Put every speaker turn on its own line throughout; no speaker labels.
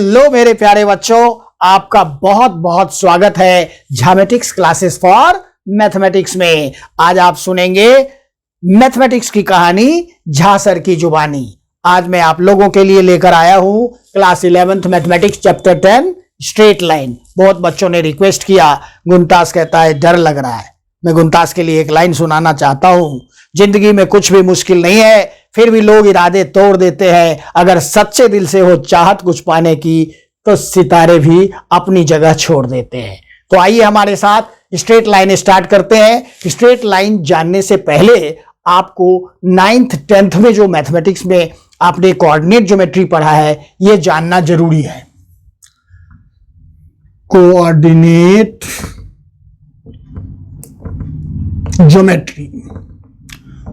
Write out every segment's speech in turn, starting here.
Hello मेरे प्यारे बच्चों, आपका बहुत बहुत स्वागत है ज्योमेट्रिक्स क्लासेस फॉर मैथमेटिक्स में। आज आप सुनेंगे मैथमेटिक्स की कहानी झा सर की जुबानी। आज मैं आप लोगों के लिए लेकर आया हूं class 11th mathematics chapter 10 straight line. बहुत बच्चों ने रिक्वेस्ट किया, गुनतास कहता है डर लग रहा है। मैं गुनतास के लिए एक लाइन सुनाना चाहता हूं। जिंदगी में कुछ भी मुश्किल नहीं है, फिर भी लोग इरादे तोड़ देते हैं। अगर सच्चे दिल से हो चाहत कुछ पाने की, तो सितारे भी अपनी जगह छोड़ देते हैं। तो आइए हमारे साथ स्ट्रेट लाइन स्टार्ट करते हैं। स्ट्रेट लाइन जानने से पहले आपको 9th 10th में जो मैथमेटिक्स में आपने कोऑर्डिनेट ज्योमेट्री पढ़ा है, यह जानना जरूरी है। Coordinate geometry.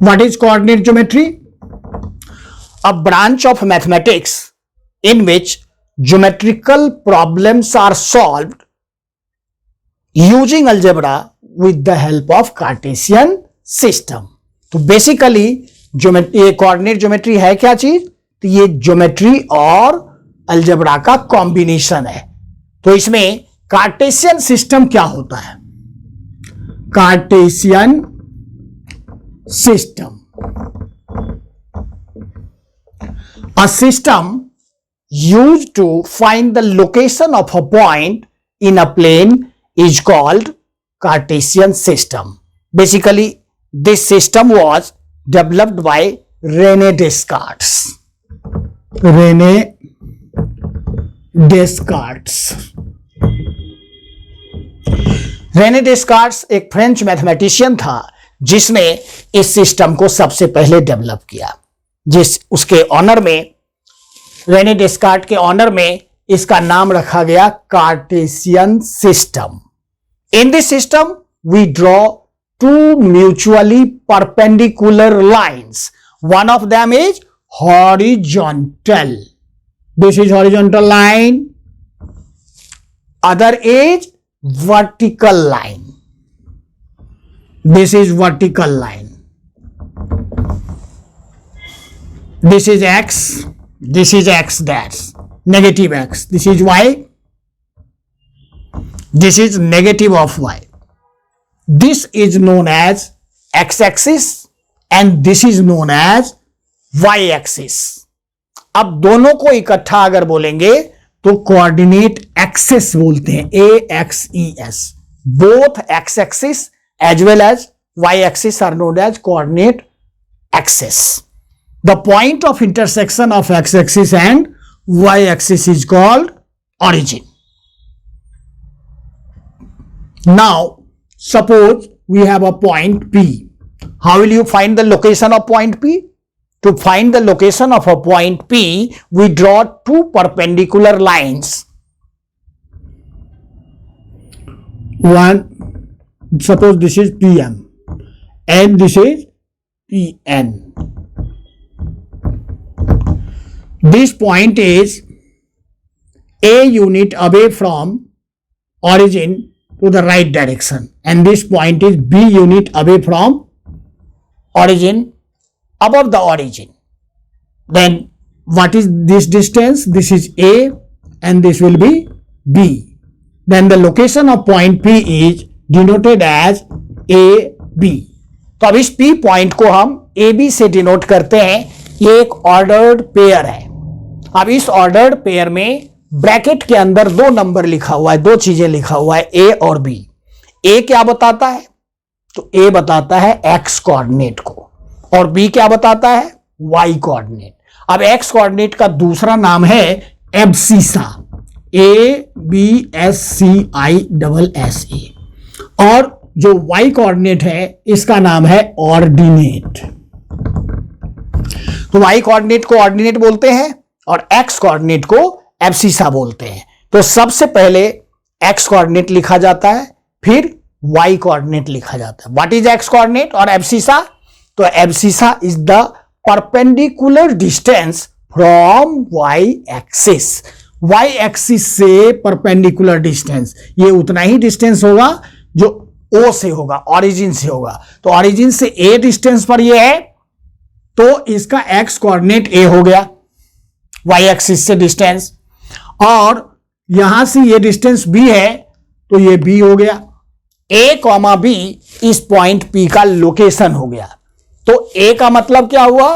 What is coordinate geometry? A branch of mathematics in which geometrical problems are solved using algebra with the help of Cartesian system. तो बेसिकली ये कोऑर्डिनेट ज्योमेट्री है क्या चीज? तो ये ज्योमेट्री और अलजेब्रा का कॉम्बिनेशन है। तो इसमें कार्टेशियन सिस्टम क्या होता है? Cartesian system. A system used to find the location of a point in a plane is called Cartesian system. Basically, this system was developed by René Descartes. René Descartes. René Descartes एक French mathematician था जिसने इस system को सबसे पहले develop किया। उसके honour में, रेने डेस्कार्ट के ऑनर में इसका नाम रखा गया Cartesian system. In this system we draw two mutually perpendicular lines. One of them is horizontal. This is horizontal line, other is vertical line. This is vertical line. This is x. This is x dash. Negative x. This is y. This is negative of y. This is known as x-axis and this is known as y-axis. अब दोनों को इकट्ठा अगर बोलेंगे तो coordinate axes बोलते हैं, AXES. Both x-axis as well as y-axis are known as coordinate axis. The point of intersection of x-axis and y-axis is called origin. Now, suppose we have a point P. How will you find the location of point P? To find the location of a point P, we draw two perpendicular lines. One, suppose this is PM and this is PN. This point is a unit away from origin to the right direction and this point is B unit away from origin above the origin. Then what is this distance? This is A and this will be B. Then the location of point P is denoted as a b. तो अब इस P point को हम A B से denote करते हैं। ये एक ऑर्डर्ड पेयर है। अब इस ऑर्डर्ड पेयर में ब्रैकेट के अंदर दो नंबर लिखा हुआ है, दो चीजें लिखा हुआ है, ए और बी। ए क्या बताता है? तो ए बताता है एक्स कोऑर्डिनेट को और बी क्या बताता है? Y coordinate. अब एक्स कोऑर्डिनेट का दूसरा नाम है एब्सिसा, ABSCISSA, और जो y कोऑर्डिनेट है इसका नाम है ऑर्डिनेट। तो y कोऑर्डिनेट को ऑर्डिनेट बोलते हैं और x कोऑर्डिनेट को एब्सिसा बोलते हैं। तो सबसे पहले x कोऑर्डिनेट लिखा जाता है, फिर y कोऑर्डिनेट लिखा जाता है। व्हाट इज x कोऑर्डिनेट और एब्सिसा? तो abscissa is the perpendicular distance from y axis. y axis से परपेंडिकुलर डिस्टेंस, ये उतना ही डिस्टेंस होगा जो O से होगा, ऑरिजिन से होगा। तो ऑरिजिन से A डिस्टेंस पर ये है, तो इसका x कोऑर्डिनेट A हो गया, y एक्सिस से डिस्टेंस। और यहां से ये डिस्टेंस b है तो ये b हो गया। a कॉमा b इस पॉइंट p का लोकेशन हो गया। तो a का मतलब क्या हुआ,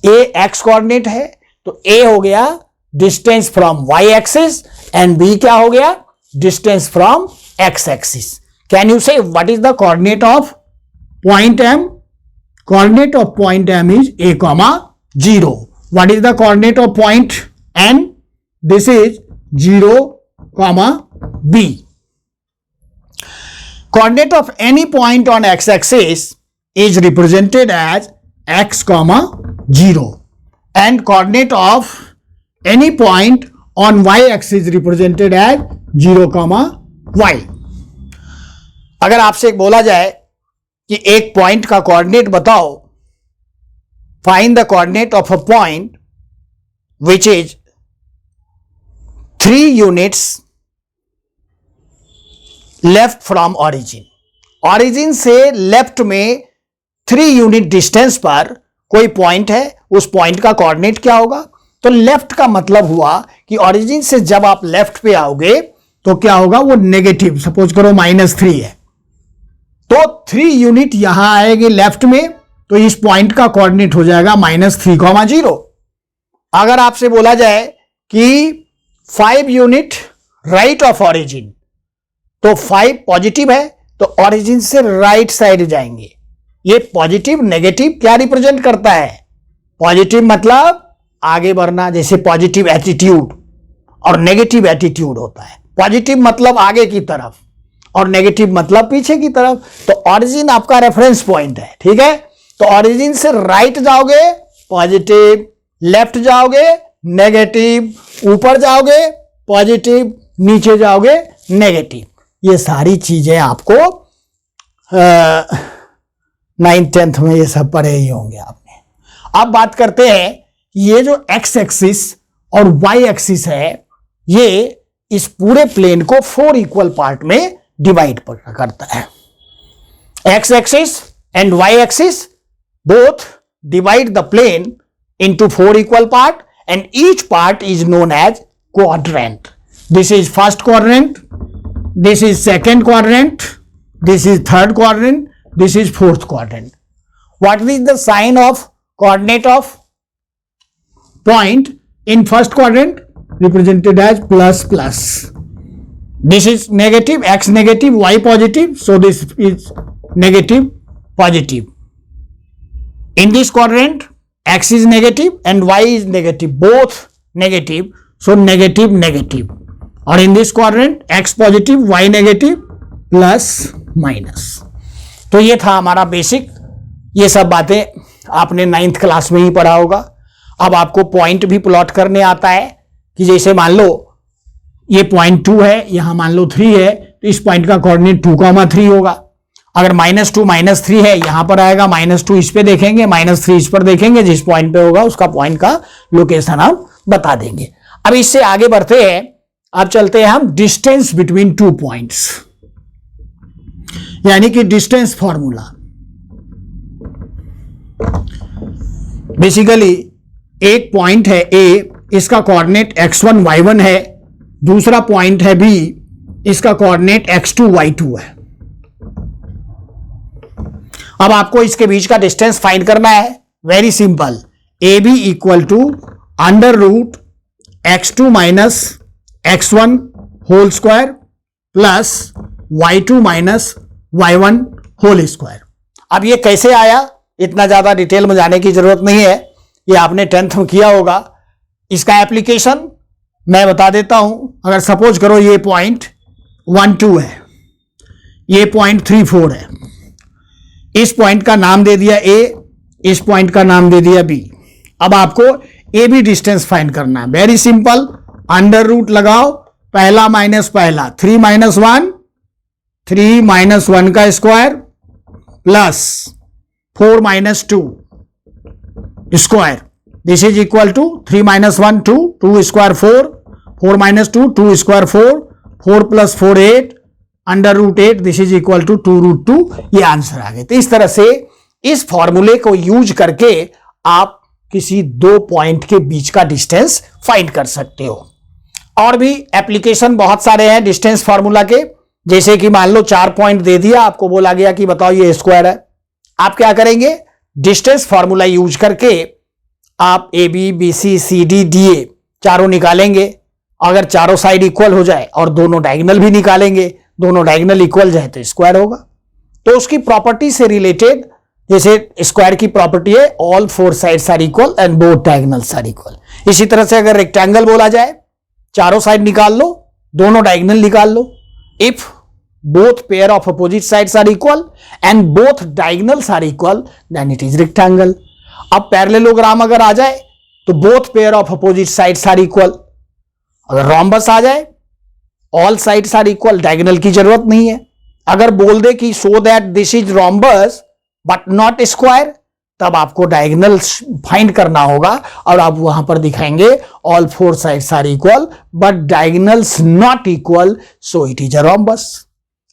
a x कोऑर्डिनेट है तो a हो गया distance from y axis and b क्या हो गया, distance from x axis. Can you say what is the coordinate of point m? Coordinate of point m is a comma 0। What is the coordinate of point n? This is 0 comma b। Coordinate of any point on x-axis is represented as x, 0 and coordinate of any point on y-axis is represented as 0, y। अगर आपसे एक बोला जाए कि एक point का coordinate बताओ, find the coordinate of a point which is 3 units left from origin. Origin से लेफ्ट में 3 यूनिट डिस्टेंस पर कोई पॉइंट है, उस पॉइंट का कोऑर्डिनेट क्या होगा? तो लेफ्ट का मतलब हुआ कि ऑरिजिन से जब आप लेफ्ट पे आओगे तो क्या होगा, वो नेगेटिव, सपोज करो -3 है तो 3 यूनिट यहां आएंगे लेफ्ट में, तो इस पॉइंट का कोऑर्डिनेट हो जाएगा -3, 0। अगर आपसे बोला जाए कि 5 यूनिट राइट ऑफ ऑरिजिन, तो 5 पॉजिटिव है तो ऑरिजिन से राइट साइड जाएंगे। ये पॉजिटिव नेगेटिव क्या रिप्रेजेंट करता है? पॉजिटिव मतलब आगे बढ़ना, जैसे पॉजिटिव एटीट्यूड और नेगेटिव एटीट्यूड होता है। पॉजिटिव मतलब आगे की तरफ और नेगेटिव मतलब पीछे की तरफ। तो ऑरिजिन आपका रेफरेंस पॉइंट है, ठीक है। तो ऑरिजिन से राइट जाओगे पॉजिटिव, लेफ्ट जाओगे नेगेटिव, ऊपर जाओगे पॉजिटिव, नीचे जाओगे नेगेटिव। ये सारी चीजें आपको 9th-10th में ये सब पढ़े ही होंगे आपने। अब बात करते हैं, ये जो x एक्सिस और y एक्सिस है, ये इस पूरे प्लेन को 4 इक्वल पार्ट में डिवाइड करता है। x axis and y axis both divide the plane into 4 equal part and each part is known as quadrant. This is first quadrant, this is second quadrant, this is third quadrant, this is fourth quadrant. What is the sign of coordinate of point in first quadrant? Represented as plus. This is negative, x negative, y positive, so this is negative, positive. In this quadrant, x is negative and y is negative, both negative, so negative. और in this quadrant x positive y negative plus minus. तो ये था हमारा basic, ये सब बातें आपने 9th class में ही पढ़ा होगा। अब आपको पॉइंट भी प्लॉट करने आता है कि जैसे मान लो ये पॉइंट 2 है, यहां मान लो 3 है, तो इस पॉइंट का कोऑर्डिनेट 2,3 होगा। अगर -2 -3 है, यहां पर आएगा -2 इस पे देखेंगे, -3 इस पर देखेंगे, जिस पॉइंट पे होगा उसका पॉइंट का लोकेशन हम बता देंगे। अब इससे आगे बढ़ते हैं, अब चलते हैं हम डिस्टेंस बिटवीन 2 पॉइंट्स, यानी कि डिस्टेंस फॉर्मूला। बेसिकली एक पॉइंट है A, इसका कोऑर्डिनेट x1 y1 है, दूसरा पॉइंट है B, इसका कोऑर्डिनेट x2 y2 है। अब आपको इसके बीच का डिस्टेंस फाइंड करना है। Very simple, AB equal to √x2 minus x1 whole square plus y2 minus y1 whole square. अब ये कैसे आया, इतना ज्यादा डिटेल में जाने की जरूरत नहीं है, ये आपने 10th में किया होगा। इसका एप्लीकेशन मैं बता देता हूं। अगर सपोज करो ये पॉइंट 1 2 है, ये पॉइंट 3 4 है, इस पॉइंट का नाम दे दिया A, इस पॉइंट का नाम दे दिया B। अब आपको ए बी डिस्टेंस फाइंड करना है। वेरी सिंपल, अंडर रूट लगाओ, पहला माइनस पहला, 3 माइनस 1, 3 माइनस 1 का square plus 4 minus 2 square, this is equal to 3 minus 1 2, 2 square 4, 4 minus 2, 2 square 4, 4 plus 4 8, under root 8, this is equal to 2 root 2। ये answer आ गए। तो इस तरह से इस फॉर्मूले को यूज करके आप किसी दो पॉइंट के बीच का डिस्टेंस फाइंड कर सकते हो। और भी एप्लीकेशन बहुत सारे हैं डिस्टेंस फार्मूला के, जैसे कि मान लो 4 पॉइंट दे दिया, आपको बोला गया कि बताओ ये स्क्वायर है। आप क्या करेंगे, डिस्टेंस फार्मूला यूज करके आप a b b c c d d a चारों निकालेंगे। अगर चारों साइड इक्वल हो जाए और दोनों डायगोनल भी निकालेंगे, दोनों डायगोनल इक्वल जाए तो स्क्वायर होगा। तो उसकी प्रॉपर्टी से रिलेटेड, जैसे स्क्वायर की प्रॉपर्टी है all 4 sides are equal and both diagonals are equal. इसी तरह से अगर रेक्टेंगल बोला जाए, चारों साइड निकाल लो, दोनों डायगोनल निकाल लो। If both pair of opposite sides are equal and both diagonals are equal then it is rectangle। अब पैरेललोग्राम अगर आ जाए तो both pair of opposite sides are equal। अगर rhombus आ जाए all sides are equal, diagonal की जरूरत नहीं है। अगर बोल दे कि so that this is rhombus but not square, तब आपको डायगोनल फाइंड करना होगा और आप वहां पर दिखाएंगे all 4 sides are equal but diagonals not equal so it is a rhombus।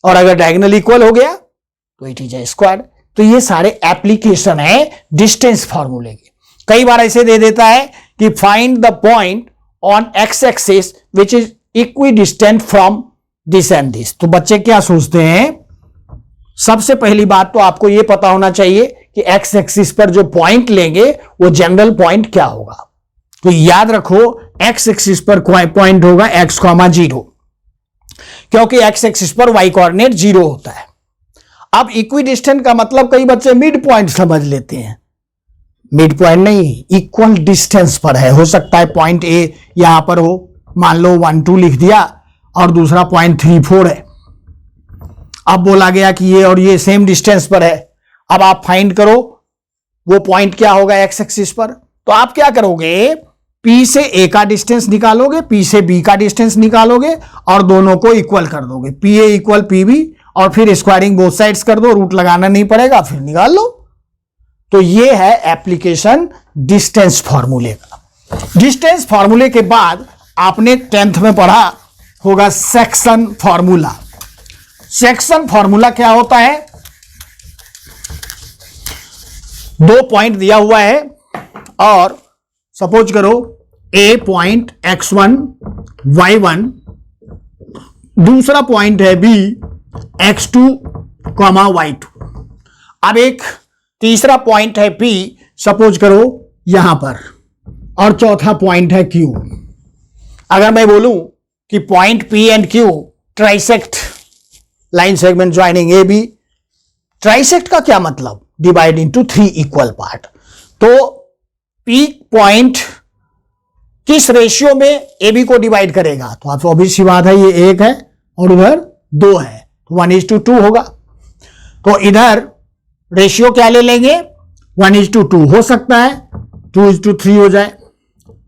और अगर डायगोनल इक्वल हो गया तो इट इज ए स्क्वायर। तो ये सारे एप्लीकेशन है डिस्टेंस फार्मूले के। कई बार ऐसे दे देता है कि find the point on x axis which is equi distant from this and this. तो बच्चे क्या सोचते हैं, सबसे पहली बात तो आपको यह पता होना चाहिए कि एक्स एक्सिस पर जो पॉइंट लेंगे वो जनरल पॉइंट क्या होगा। तो याद रखो एक्स एक्सिस पर पॉइंट होगा एक्स, 0, क्योंकि एक्स एक्सिस पर वाई कोऑर्डिनेट 0 होता है। अब इक्वी डिस्टेंट का मतलब कई बच्चे मिड पॉइंट समझ लेते हैं। मिड पॉइंट नहीं, इक्वल डिस्टेंस पर है। हो सकता है पॉइंट ए यहां पर हो, मान लो 1 2 लिख दिया और दूसरा पॉइंट 3 4 है। अब बोला गया कि ये और ये सेम डिस्टेंस पर है। अब आप फाइंड करो वो पॉइंट क्या होगा एक्स एक्सिस पर। तो आप क्या करोगे, P से A का डिस्टेंस निकालोगे, P से B का डिस्टेंस निकालोगे और दोनों को इक्वल कर दोगे। PA इक्वल PB और फिर स्क्वायरिंग बोथ साइड्स कर दो, रूट लगाना नहीं पड़ेगा, फिर निकाल लो। तो ये है एप्लीकेशन डिस्टेंस फार्मूले का। डिस्टेंस फार्मूले के बाद आपने 10th में पढ़ा होगा सेक्शन फार्मूला। सेक्शन फार्मूला क्या होता है, 2 पॉइंट दिया हुआ है और सपोज करो ए पॉइंट x1 y1, दूसरा पॉइंट है b x2, y2। अब एक तीसरा पॉइंट है p, सपोज करो यहां पर, और चौथा पॉइंट है q। अगर मैं बोलूं कि point p and q trisect line segment joining a b, trisect का क्या मतलब, डिवाइड इनटू 3 इक्वल पार्ट। तो पीक पॉइंट किस रेशियो में ए बी को डिवाइड करेगा, तो आप ऑब्वियस सी बात है ये 1 है और उधर 2 है, तो 1:2 होगा। तो इधर रेशियो क्या ले लेंगे, 1:2 हो सकता है 2:3 हो जाए।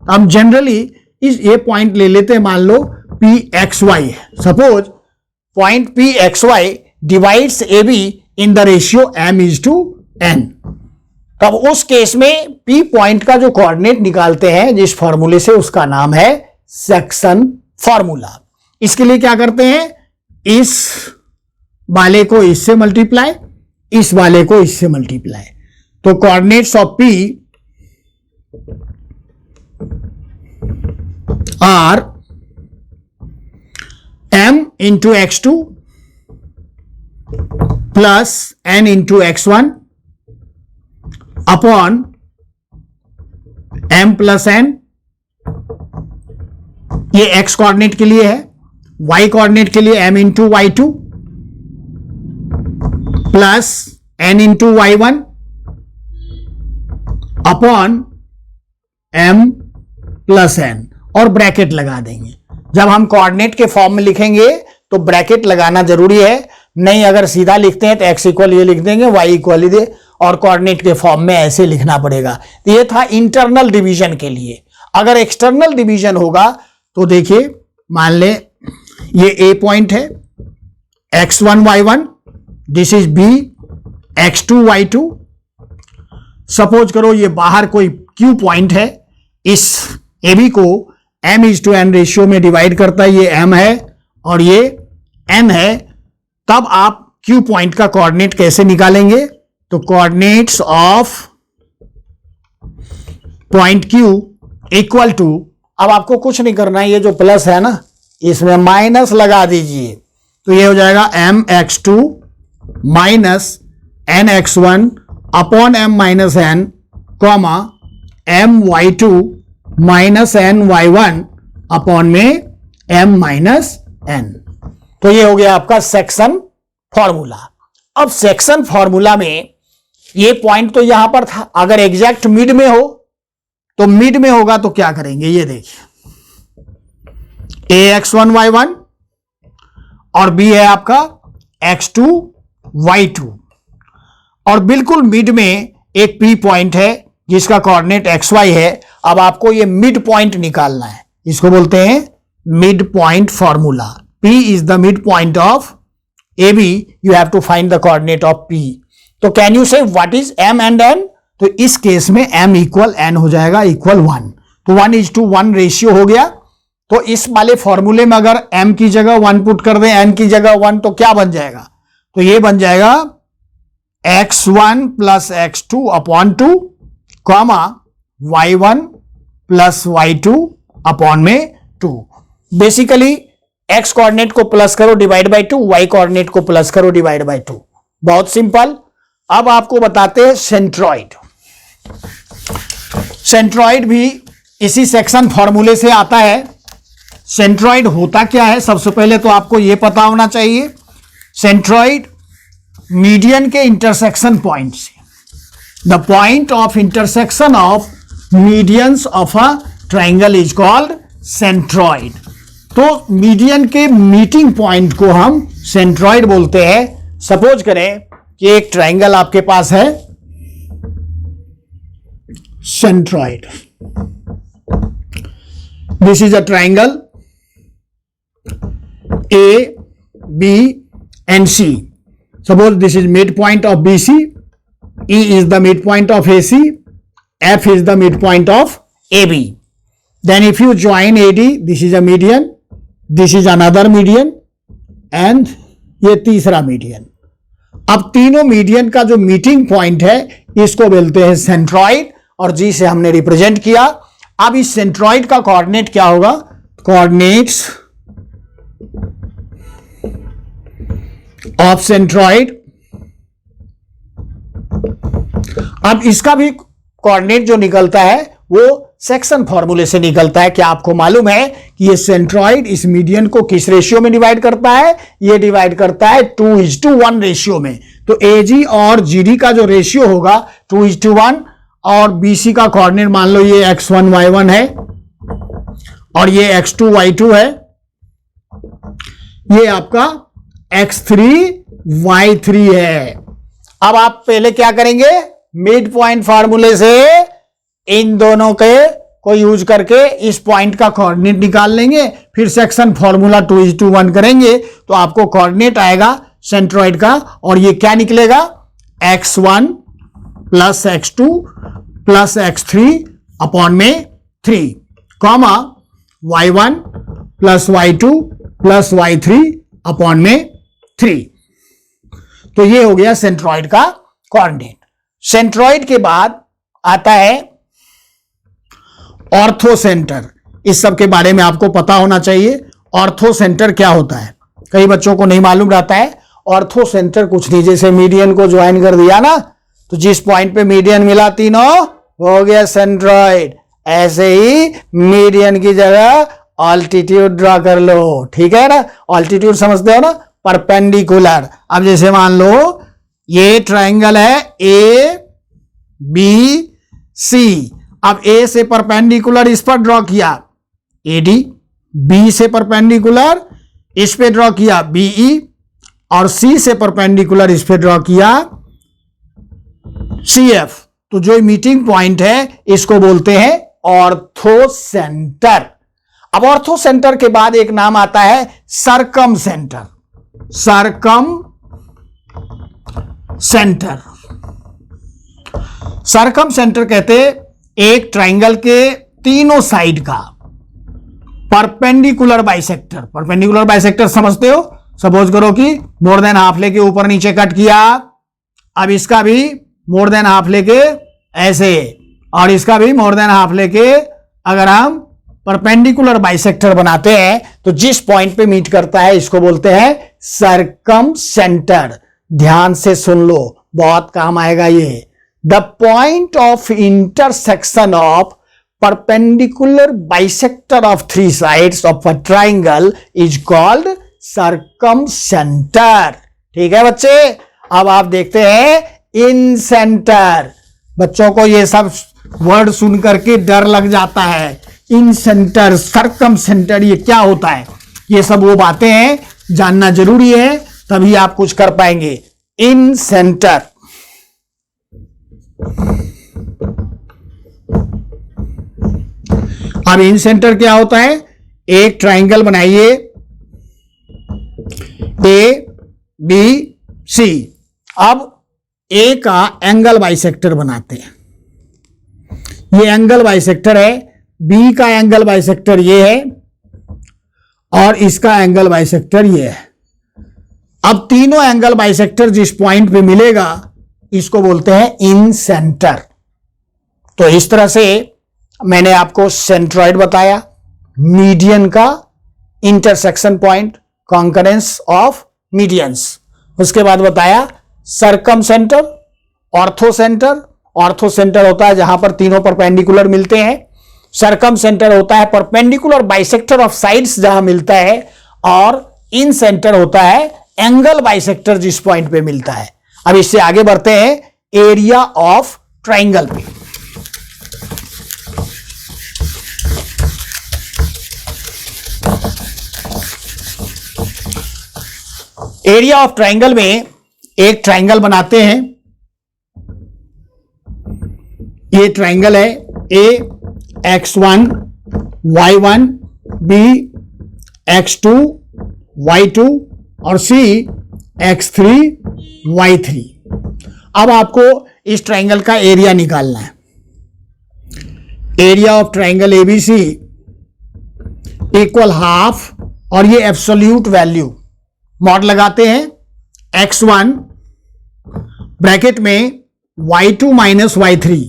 हम जनरली इस ये पॉइंट ले लेते हैं, मान लो पी एक्स वाई है। Suppose point p x y divides a b in the ratio m:n। तब उस केस में P पॉइंट का जो कोऑर्डिनेट निकालते हैं जिस फॉर्मूले से, उसका नाम है सेक्शन फॉर्मूला। इसके लिए क्या करते हैं, इस वाले को इससे मल्टीप्लाई, इस वाले को इससे मल्टीप्लाई। तो coordinates of P are m into x2 plus n into x1 upon m plus n। ये x कोऑर्डिनेट के लिए है, y कोऑर्डिनेट के लिए m into y2 plus n into y1 upon m plus n, और bracket लगा देंगे। जब हम कोऑर्डिनेट के फॉर्म में लिखेंगे तो ब्रैकेट लगाना जरूरी है, नहीं अगर सीधा लिखते हैं तो x इक्वल ये लिख देंगे, y इक्वल ये, और कोऑर्डिनेट के फॉर्म में ऐसे लिखना पड़ेगा। तो ये था इंटरनल डिवीजन के लिए। अगर एक्सटर्नल डिवीजन होगा तो देखिए, मान ले ये ए पॉइंट है x1 y1, this is b x2 y2। Suppose करो ये बाहर कोई q पॉइंट है, इस ए बी को m:n रेशियो में डिवाइड करता है, ये m है और ये n है। तब आप q पॉइंट का कोऑर्डिनेट कैसे निकालेंगे, तो coordinates of point Q equal to, अब आपको कुछ नहीं करना है, ये जो प्लस है ना इसमें माइनस लगा दीजिए, तो ये हो जाएगा mx2 minus nx1 upon m minus n comma my2 minus ny1 upon में m माइनस n। तो ये हो गया आपका सेक्शन फॉर्मूला। अब सेक्शन फॉर्मूला में ये पॉइंट तो यहां पर था, अगर एग्जैक्ट मिड में हो तो मिड में होगा तो क्या करेंगे, ये देखिए ax1 y1 और b है आपका x2 y2, और बिल्कुल मिड में एक p पॉइंट है जिसका कोऑर्डिनेट xy है। अब आपको ये मिड पॉइंट निकालना है, इसको बोलते हैं mid point formula. p is the mid point of AB, you have to find the coordinate of p। तो can you say what is m and n? तो इस केस में m इक्वल n हो जाएगा इक्वल 1, तो 1:1 ratio हो गया। तो इस वाले फॉर्मूले में अगर m की जगह 1 पुट कर दें, n की जगह 1, तो क्या बन जाएगा, तो ये बन जाएगा x1 plus x2 upon 2 comma y1 plus y2 upon में 2। बेसिकली x कोऑर्डिनेट को प्लस करो डिवाइड बाय 2, y कोऑर्डिनेट को प्लस करो डिवाइड बाय 2। बहुत सिंपल। अब आपको बताते हैं सेंट्रॉइड। सेंट्रॉइड भी इसी सेक्शन फॉर्मूले से आता है। सेंट्रॉइड होता क्या है, सबसे पहले तो आपको यह पता होना चाहिए। सेंट्रॉइड मीडियन के इंटरसेक्शन पॉइंट से, the point of intersection of medians of a triangle is called centroid. तो मीडियन के मीटिंग पॉइंट को हम सेंट्रॉइड बोलते हैं। सपोज करें कि एक ट्राइंगल आपके पास है, centroid, this is a triangle A, B and C. Suppose this is midpoint of BC, E is the midpoint of AC, F is the midpoint of AB. Then if you join AD, this is a median, this is another median and ये तीसरा median. अब तीनों median का जो meeting point है इसको बोलते हैं सेंट्रॉइड, और जी से हमने रिप्रेजेंट किया। अब इस सेंट्रॉइड का कोऑर्डिनेट क्या होगा, कोऑर्डिनेट्स ऑफ सेंट्रॉइड। अब इसका भी कोऑर्डिनेट जो निकलता है वो सेक्शन फॉर्मूले से निकलता है। क्या आपको मालूम है कि ये सेंट्रॉइड इस मीडियन को किस रेशियो में डिवाइड करता है, ये डिवाइड करता है 2:1 रेशियो में। तो AG और GD का जो रेशियो होगा 2:1, और BC का कोऑर्डिनेट मान लो ये x1 y1 है और ये x2 y2 है, ये आपका x3 y3 है। अब आप पहले क्या करेंगे, मिड पॉइंट फार्मूले से इन दोनों के को यूज करके इस पॉइंट का कोऑर्डिनेट निकाल लेंगे, फिर सेक्शन फॉर्मूला 2:1 करेंगे तो आपको कोऑर्डिनेट आएगा सेंट्रॉइड का, और ये क्या निकलेगा, x1 plus x2 plus x3 upon में 3 comma y1 plus y2 plus y3 upon में 3। तो ये हो गया सेंट्रॉइड का कोऑर्डिनेट। सेंट्रॉइड के बाद आता है ऑर्थो सेंटर। इस सब के बारे में आपको पता होना चाहिए। ऑर्थो सेंटर क्या होता है, कई बच्चों को नहीं मालूम रहता है। ऑर्थो सेंटर कुछ नहीं, जैसे मीडियन को ज्वाइन कर दिया ना, तो जिस पॉइंट पे मीडियन मिला तीनों हो गया सेंट्रॉइड। ऐसे ही मीडियन की जगह ऑल्टीट्यूड ड्रॉ कर लो, ठीक है ना। ऑल्टीट्यूड समझते हो ना, परपेंडिकुलर। अब जैसे मान लो ये ट्राइंगल है A B C, अब A से परपेंडिकुलर इस पर ड्रॉ किया AD, B से परपेंडिकुलर इस पे ड्रॉ किया BE, और C से परपेंडिकुलर इस पे ड्रॉ किया CF। तो जो मीटिंग पॉइंट है इसको बोलते हैं ऑर्थो सेंटर। अब ऑर्थो सेंटर के बाद एक नाम आता है सरकम सेंटर। सरकम सेंटर, सरकम सेंटर कहते एक ट्राइंगल के तीनों साइड का परपेंडिकुलर बाइसेक्टर। परपेंडिकुलर बाइसेक्टर समझते हो, सपोज करो कि मोर देन हाफ लेके ऊपर नीचे कट किया, अब इसका भी मोर देन हाफ लेके ऐसे और इसका भी मोर देन हाफ लेके अगर हम परपेंडिकुलर बाइसेक्टर बनाते हैं तो जिस पॉइंट पे मीट करता है इसको बोलते हैं सर्कम सेंटर। ध्यान से सुन लो, बहुत काम आएगा ये। The point of intersection of perpendicular bisector of three sides of a triangle is called circumcenter। ठीक है बच्चे, अब आप देखते हैं इन सेंटर। बच्चों को ये सब वर्ड सुन करके डर लग जाता है। इन सेंटर, सर्कम सेंटर, ये क्या होता है? ये सब वो बातें हैं, जानना जरूरी है, तभी आप कुछ कर पाएंगे। इन सेंटर, अब इन सेंटर क्या होता है? एक ट्राइंगल बनाइए ए बी सी। अब ए का एंगल बाइसेक्टर बनाते हैं। ये एंगल बाइसेक्टर है, बी का एंगल बाइसेक्टर ये है और इसका एंगल बाइसेक्टर ये है। अब तीनों एंगल बाइसेक्टर जिस पॉइंट पे मिलेगा इसको बोलते हैं इन सेंटर। तो इस तरह से मैंने आपको सेंट्रॉइड बताया, मीडियन का intersection point, concurrence of medians. उसके बाद बताया circum centre, ortho centre. Ortho centre होता है जहां पर तीनों परपेंडिकुलर मिलते हैं। सर्कम सेंटर होता है परपेंडिकुलर बाइसेक्टर ऑफ साइड्स जहां मिलता है। और इन सेंटर होता है एंगल बाइसेक्टर जिस पॉइंट पे मिलता है। अब इससे आगे बढ़ते हैं एरिया ऑफ ट्राइंगल पे। एरिया ऑफ ट्राइंगल में एक ट्राइंगल बनाते हैं। ये ट्राइंगल है ए x1 y1 b x2 y2 और c x3 y3। अब आपको इस ट्राइंगल का एरिया निकालना है। Area of triangle ABC equal half, और ये एब्सोल्यूट वैल्यू मॉड लगाते हैं x1 ब्रैकेट में y2 माइनस y3।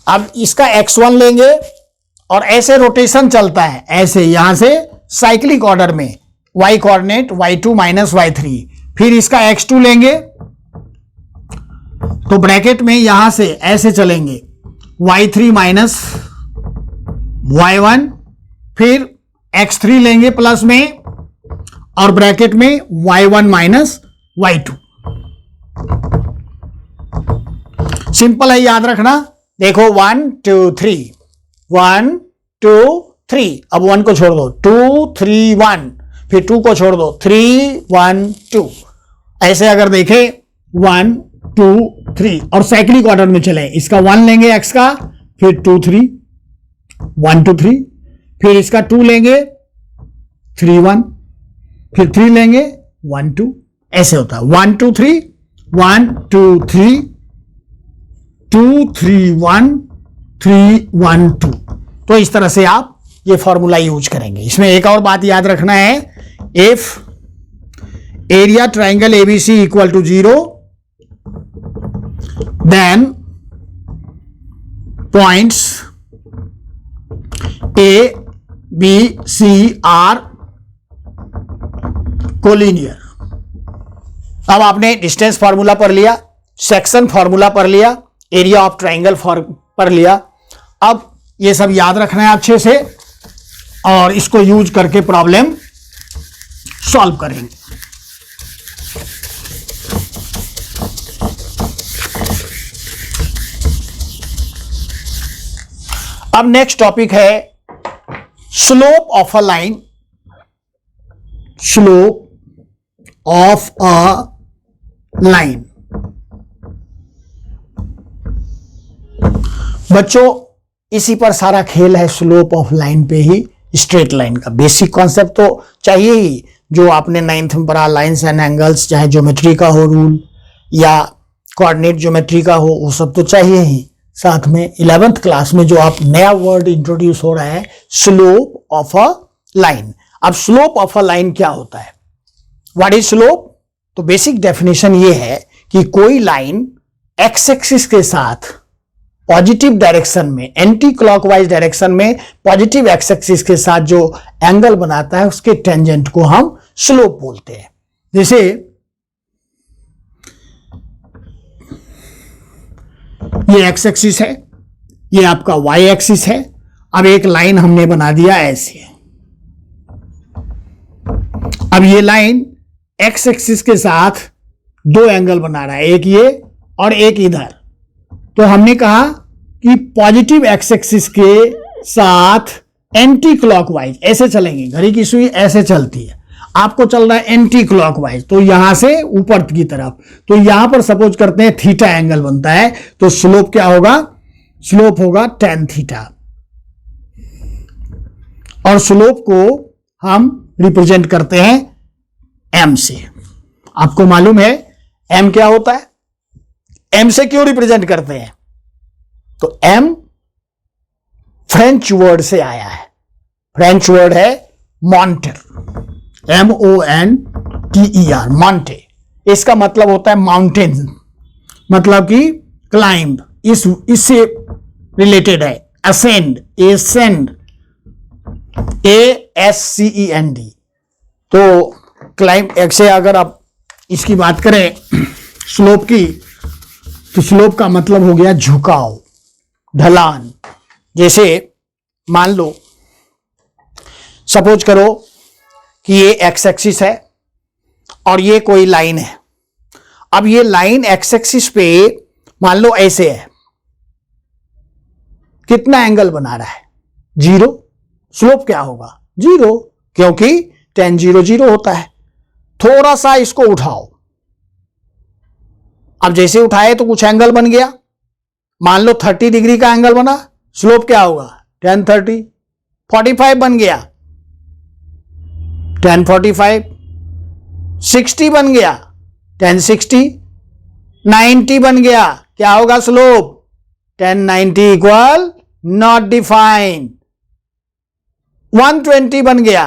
अब इसका x1 लेंगे और ऐसे रोटेशन चलता है, ऐसे यहां से साइक्लिक ऑर्डर में y coordinate y2 minus y3। फिर इसका x2 लेंगे तो ब्रैकेट में यहां से ऐसे चलेंगे y3 माइनस y1। फिर x3 लेंगे प्लस में और ब्रैकेट में y1 माइनस y2। सिंपल है, याद रखना। देखो 1 2 3 1 2 3। अब 1 को छोड़ दो, 2 3 1, फिर 2 को छोड़ दो, 3 1 2। ऐसे अगर देखे 1 2 3 और साइक्लिक ऑर्डर में चले, इसका 1 लेंगे x का, फिर 2 3 1 2 3, फिर इसका 2 लेंगे 3 1, फिर 3 लेंगे 1 2। ऐसे होता है 1 2 3 1 2 3 2 3 1 3 1 2। तो इस तरह से आप ये फॉर्मूला यूज करेंगे। इसमें एक और बात याद रखना है, if area triangle ABC equal to 0 then points A B C are collinear. अब आपने डिस्टेंस फार्मूला पढ़ लिया, सेक्शन फार्मूला पढ़ लिया, एरिया ऑफ ट्राइंगल पढ़ लिया। अब ये सब याद रखना है अच्छे से और इसको यूज करके प्रॉब्लम सॉल्व करेंगे। अब नेक्स्ट टॉपिक है slope of a line. Slope of a line. बच्चों इसी पर सारा खेल है, स्लोप ऑफ लाइन पे ही। स्ट्रेट लाइन का बेसिक कॉन्सेप्ट तो चाहिए ही, जो आपने 9th में पढ़ा, लाइंस एंड एंगल्स, चाहे ज्योमेट्री का हो रूल या कोऑर्डिनेट ज्योमेट्री का हो, वो सब तो चाहिए ही। साथ में 11th क्लास में जो आप नया वर्ड इंट्रोड्यूस हो रहा है, स्लोप ऑफ अ लाइन। अब स्लोप ऑफ अ लाइन क्या होता है? What is slope? तो बेसिक डेफिनेशन ये है कि कोई लाइन एक्स एक्सिस के साथ पॉजिटिव डायरेक्शन में, एंटी क्लॉकवाइज डायरेक्शन में पॉजिटिव एक्स एक्सिस के साथ जो एंगल बनाता है उसके टेंजेंट को हम स्लोप बोलते हैं। जैसे ये एक्स एक्सिस है, ये आपका वाई एक्सिस है। अब एक लाइन हमने बना दिया ऐसे, अब ये लाइन एक्स एक्सिस के साथ दो एंगल बना रहा है, एक ये और एक इधर। तो हमने कहा कि पॉजिटिव एक्स एक्सिस के साथ एंटी क्लॉकवाइज ऐसे चलेंगे, घड़ी की सुई ऐसे चलती है, आपको चल रहा है एंटी क्लॉकवाइज, तो यहां से ऊपर की तरफ। तो यहां पर सपोज करते हैं थीटा एंगल बनता है, तो स्लोप क्या होगा? स्लोप होगा tan थीटा, और स्लोप को हम रिप्रेजेंट करते हैं m से। आपको मालूम है m क्या होता है? m से क्यों रिप्रेजेंट करते हैं? तो m फ्रेंच वर्ड से आया है, फ्रेंच वर्ड है मॉन्टर, MONTER, मॉन्टे। इसका मतलब होता है माउंटेन, मतलब कि क्लाइंब, इससे रिलेटेड है। Ascend, ascend, ASCEND। तो क्लाइंब से अगर आप इसकी बात करें स्लोप की, तो स्लोप का मतलब हो गया झुकाव, ढलान। जैसे मान लो, सपोज करो कि ये एक्स एक्सिस है और ये कोई लाइन है। अब ये लाइन एक्स एक्सिस पे मान लो ऐसे है, कितना एंगल बना रहा है? 0। स्लोप क्या होगा? 0, क्योंकि tan 0 0 होता है। थोड़ा सा इसको उठाओ, अब जैसे उठाए तो कुछ एंगल बन गया, मान लो 30 डिग्री का एंगल बना, स्लोप क्या होगा? tan 30। 45 बन गया, tan 45। 60 बन गया, tan 60। 90 बन गया, क्या होगा slope? tan 90 equal not defined. 120 बन गया,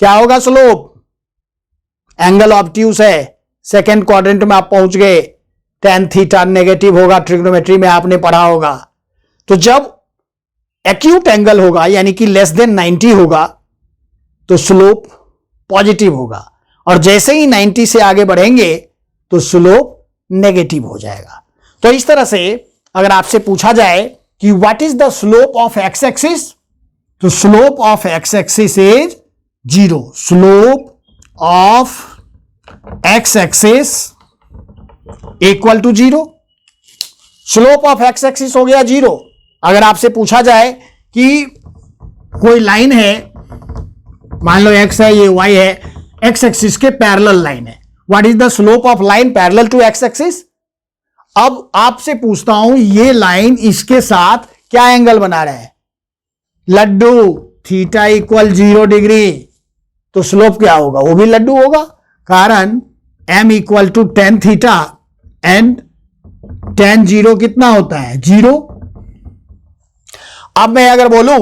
क्या होगा स्लोप? एंगल ऑब्ट्यूस है, सेकेंड क्वाड्रेंट में आप पहुंच गए, tan थीटा नेगेटिव होगा, ट्रिग्नोमेट्री में आपने पढ़ा होगा। तो जब एक्यूट एंगल होगा यानी कि लेस देन 90 होगा तो स्लोप पॉजिटिव होगा, और जैसे ही 90 से आगे बढ़ेंगे तो स्लोप नेगेटिव हो जाएगा। तो इस तरह से अगर आपसे पूछा जाए कि what is the slope of x axis, तो slope of x axis is 0। Slope of x axis equal to 0। Slope of x axis हो गया 0। अगर आपसे पूछा जाए कि कोई लाइन है, मान लो x है, ये y है, x एक्सिस के पैरेलल लाइन है, what is the slope of line parallel to x axis? अब आपसे पूछता हूं, ये लाइन इसके साथ क्या एंगल बना रहा है? लड्डू, थीटा इक्वल 0 डिग्री। तो स्लोप क्या होगा? वो भी लड्डू होगा, कारण m equal to tan theta and tan 0 कितना होता है? 0। अब मैं अगर बोलूं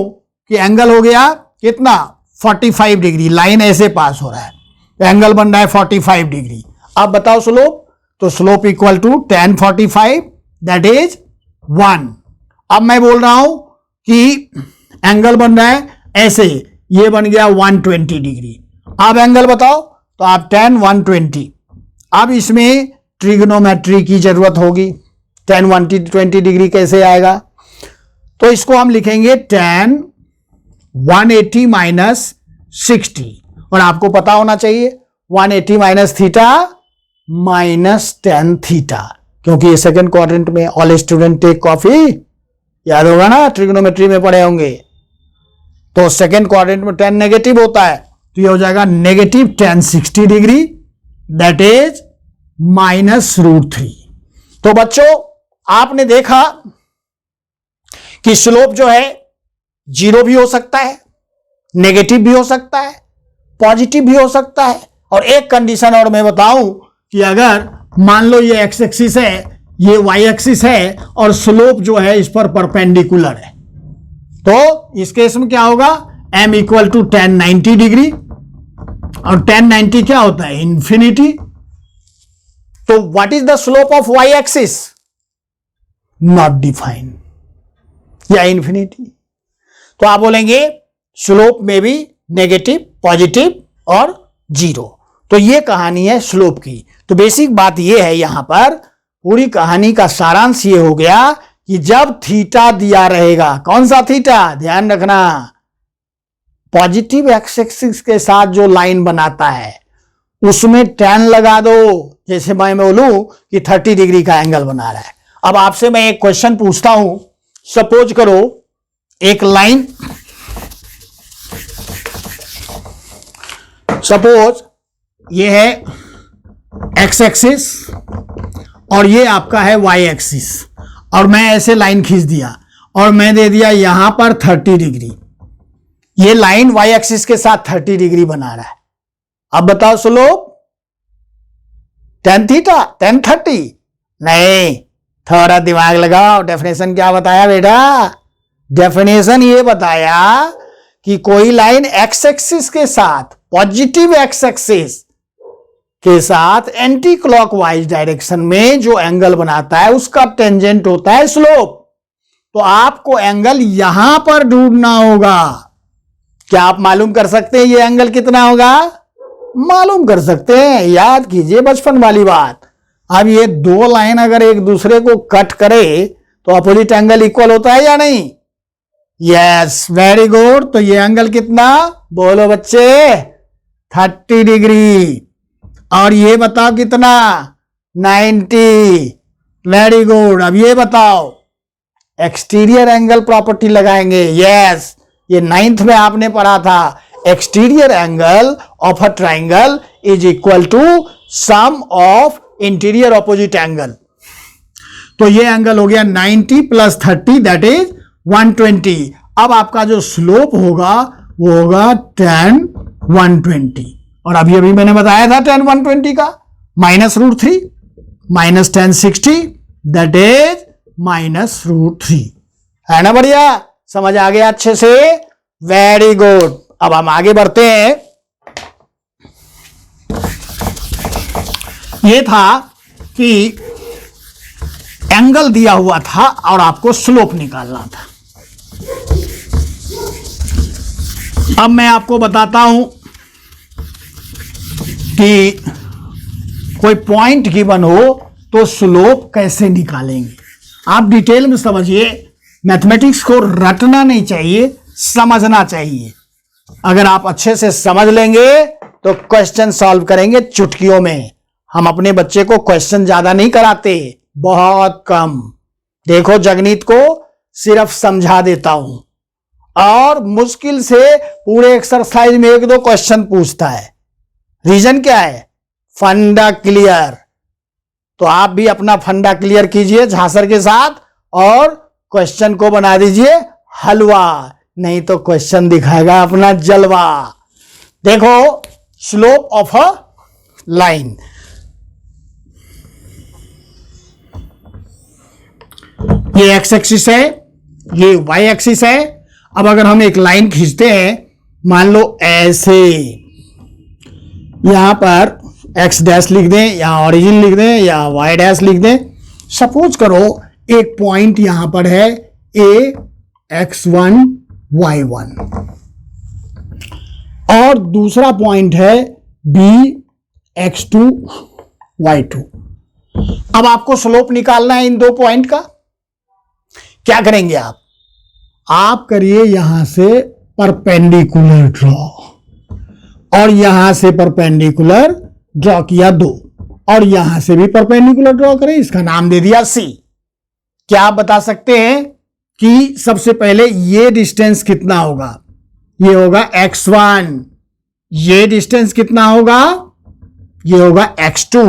कि एंगल हो गया कितना? 45 डिग्री, लाइन ऐसे पास हो रहा है, एंगल बन रहा है 45 डिग्री। अब बताओ स्लोप, तो slope equal to tan 45 that is 1। अब मैं बोल रहा हूं कि एंगल बन रहा है ऐसे, ये बन गया 120 डिग्री। अब एंगल बताओ, तो आप tan 120। अब इसमें ट्रिग्नोमेट्री की जरूरत होगी, tan 120 डिग्री कैसे आएगा? तो इसको हम लिखेंगे tan 180 माइनस 60, और आपको पता होना चाहिए 180 minus theta minus tan theta, क्योंकि ये सेकंड क्वाड्रेंट में। ऑल स्टूडेंट टेक कॉफी, याद होगा ना, ट्रिग्नोमेट्री में पढ़े होंगे। तो सेकंड क्वाड्रेंट में tan नेगेटिव होता है, तो ये हो जाएगा negative tan 60 degree that is -√3। तो बच्चों आपने देखा कि स्लोप जो है 0 भी हो सकता है, नेगेटिव भी हो सकता है, पॉजिटिव भी हो सकता है, और एक कंडीशन और मैं बताऊं कि अगर मान लो ये एक्स एक्सिस है, ये वाई एक्सिस है, और स्लोप जो है इस पर परपेंडिकुलर है, तो इस केस में क्या होगा? m equal to tan 90 degree, और tan 90 क्या होता है? इंफिनिटी। तो what is the slope of Y axis? Not define या इन्फिनिटी। तो आप बोलेंगे स्लोप में भी नेगेटिव, पॉजिटिव और जीरो। तो ये कहानी है स्लोप की। तो बेसिक बात ये है, यहां पर पूरी कहानी का सारांश ये हो गया कि जब थीटा दिया रहेगा, कौन सा थीटा, ध्यान रखना, पॉजिटिव एक्स एक्सिस के साथ जो लाइन बनाता है उसमें tan लगा दो। जैसे मैं बोलूं कि 30 डिग्री का एंगल बना रहा है। अब आपसे मैं एक क्वेश्चन पूछता हूं, सपोज करो एक लाइन, सपोज ये है एक्स एक्सिस और ये आपका है वाई एक्सिस, और मैं ऐसे लाइन खींच दिया और मैं दे दिया यहां पर 30 डिग्री। ये लाइन वाई एक्सिस के साथ 30 डिग्री बना रहा है। अब बताओ स्लोप tan थीटा, tan 30? नहीं, थोड़ा दिमाग लगाओ। डेफिनेशन क्या बताया बेटा? डेफिनेशन ये बताया कि कोई लाइन एक्स एक्सिस के साथ, पॉजिटिव एक्स एक्सिस के साथ एंटी क्लॉकवाइज डायरेक्शन में जो एंगल बनाता है उसका टेंजेंट होता है स्लोप। तो आपको एंगल यहां पर ढूंढना होगा। क्या आप मालूम कर सकते हैं ये एंगल कितना होगा? मालूम कर सकते हैं, याद कीजिए बचपन वाली बात। अब ये दो लाइन अगर एक दूसरे को कट करे तो अपोजिट एंगल इक्वल होता है या नहीं? Yes, very good. तो ये एंगल कितना, बोलो बच्चे? 30 डिग्री। और ये बताओ कितना? 90। Very good. अब ये बताओ, एक्सटीरियर एंगल प्रॉपर्टी लगाएंगे। यस, ये 9th में आपने पढ़ा था, exterior angle of a triangle is equal to sum of interior opposite angle. तो ये एंगल हो गया 90 प्लस 30 दैट इज 120। अब आपका जो स्लोप होगा वो होगा tan 120, और अभी अभी मैंने बताया था tan 120 का -√3 माइनस tan 60 दैट इज -√3। है ना बढ़िया? समझ आ गया अच्छे से? Very good. अब हम आगे बढ़ते हैं। ये था कि एंगल दिया हुआ था और आपको स्लोप निकालना था। अब मैं आपको बताता हूं कि कोई पॉइंट गिवन हो तो स्लोप कैसे निकालेंगे। आप डिटेल में समझिए, मैथमेटिक्स को रटना नहीं चाहिए, समझना चाहिए। अगर आप अच्छे से समझ लेंगे तो क्वेश्चन सॉल्व करेंगे चुटकियों में। हम अपने बच्चे को क्वेश्चन ज्यादा नहीं कराते, बहुत कम। देखो जगनीत को सिर्फ समझा देता हूं और मुश्किल से पूरे एक्सरसाइज में 1-2 क्वेश्चन पूछता है। रीजन क्या है? फंडा क्लियर। तो आप भी अपना फंडा क्लियर कीजिए झांसर के साथ और क्वेश्चन को बना दीजिए हलवा, नहीं तो क्वेश्चन दिखाएगा अपना जलवा। देखो स्लोप ऑफ अ लाइन, ये एक्स एक्सिस है, ये वाई एक्सिस है। अब अगर हम एक लाइन खींचते हैं, मान लो ऐसे, यहां पर एक्स डैश लिख दें या ओरिजिन लिख दें या वाई डैश लिख दें। सपोज करो एक पॉइंट यहां पर है ए x1 y1 और दूसरा पॉइंट है b x2 y2। अब आपको स्लोप निकालना है इन दो पॉइंट का। क्या करेंगे आप करिए यहां से परपेंडिकुलर ड्रॉ, और यहां से परपेंडिकुलर ड्रॉ किया 2, और यहां से भी परपेंडिकुलर ड्रॉ करें, इसका नाम दे दिया C। क्या आप बता सकते हैं कि सबसे पहले ये डिस्टेंस कितना होगा? ये होगा x1। ये डिस्टेंस कितना होगा? ये होगा x2।